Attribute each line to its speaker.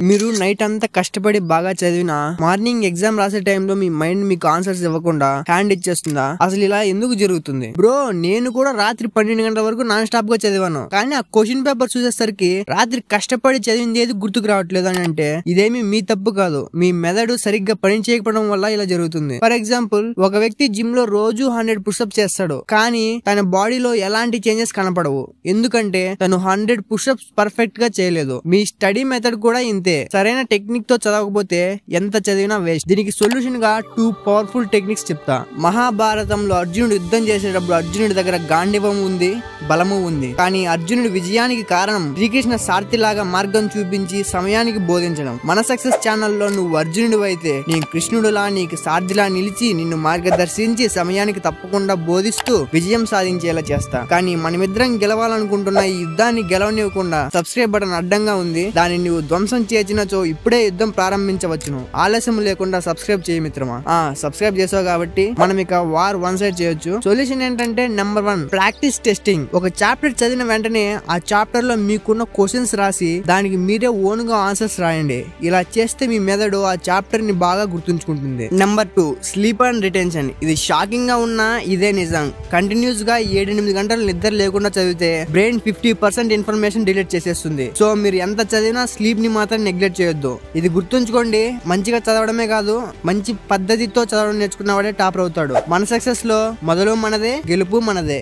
Speaker 1: మీరు నైట్ అంతా కష్టపడి బాగా చదివినా మార్నింగ్ ఎగ్జామ్ రాసే టైంలో మీ మైండ్ మీకు ఆన్సర్స్ ఇవ్వకుండా హ్యాండ్ ఇచ్చేస్తుందా? అసలు ఇలా ఎందుకు జరుగుతుంది బ్రో? నేను కూడా రాత్రి 12 గంటల వరకు నాన్ స్టాప్ గా చదివాను, కానీ ఆ క్వశ్చన్ పేపర్ చూసేసరికి రాత్రి కష్టపడి చదివింది ఏది గుర్తుకు రావట్లేదు అని అంటే ఇదేమి మీ తప్పు కాదు, మీ మెదడు సరిగ్గా పని చేయకపోవడం వల్ల ఇలా జరుగుతుంది. ఫర్ ఎగ్జాంపుల్, ఒక వ్యక్తి జిమ్ లో రోజు 100 పుషప్స్ చేస్తాడు, కానీ తన బాడీలో ఎలాంటి చేంజెస్ కనపడవు. ఎందుకంటే తను 100 పుషప్స్ పర్ఫెక్ట్ గా చేయలేదు. మీ స్టడీ మెథడ్ కూడా ఇంతే. సరైన టెక్నిక్ తో చదవకపోతే ఎంత చదివినా వేస్ట్. దీనికి సొల్యూషన్ గా 2 పవర్ఫుల్ టెక్నిక్స్ చెప్తా. మహాభారతంలో అర్జునుడు యుద్ధం చేసేటప్పుడు అర్జునుడి దగ్గర గాండివం ఉంది, బలము ఉంది. కానీ అర్జునుడి విజయానికి కారణం శ్రీకృష్ణ సారథిలాగా మార్గం చూపించి సమయానికి బోధించడం. మన సక్సెస్ ఛానల్లో నువ్వు అర్జునుడు అయితే నేను కృష్ణుడులా నీకు సారథిలా నిలిచి నిన్ను మార్గదర్శించి సమయానికి తప్పకుండా బోధిస్తూ విజయం సాధించేలా చేస్తా. కానీ మనమిద్దరం గెలవాలనుకుంటున్న ఈ యుద్ధాన్ని గెలవనివ్వకుండా సబ్స్క్రైబ్ బటన్ అడ్డంగా ఉంది, దాన్ని నువ్వు ధ్వంసం చేసినచో ఇప్పుడే యుద్ధం ప్రారంభించవచ్చును. ఆలస్యం లేకుండా సబ్స్క్రైబ్ చేయి మిత్రమా. సబ్స్క్రైబ్ చేసావు కాబట్టి మనం ఇక వార్ వన్ సైడ్ చేయొచ్చు. సొల్యూషన్ ఏంటంటే నెంబర్ 1, ప్రాక్టీస్ టెస్టింగ్. ఒక చాప్టర్ చదివిన వెంటనే ఆ చాప్టర్ లో మీకున్న క్వశ్చన్స్ రాసి దానికి మీరే ఓన్ గా ఆన్సర్స్ రాయండి. ఇలా చేస్తే మీ మెదడు ఆ చాప్టర్ ని బాగా గుర్తుంచుకుంటుంది. Number 2, sleep and retention. ఇది షాకింగ్ గా ఉన్నా ఇదే నిజం. కంటిన్యూస్ గా 7-8 గంటలు నిద్ర లేకుండా చదివితే బ్రెయిన్ 50% ఇన్ఫర్మేషన్ డిలీట్ చేసేస్తుంది. సో మీరు ఎంత చదివినా స్లీప్ ని మాత్రం నెగ్లెక్ట్ చేయొద్దు. ఇది గుర్తుంచుకోండి. మంచిగా చదవడమే కాదు, మంచి పద్ధతితో చదవడం నేర్చుకున్నవాడే టాపర్ అవుతాడు. మన సక్సెస్ లో మొదలు మనదే, గెలుపు మనదే.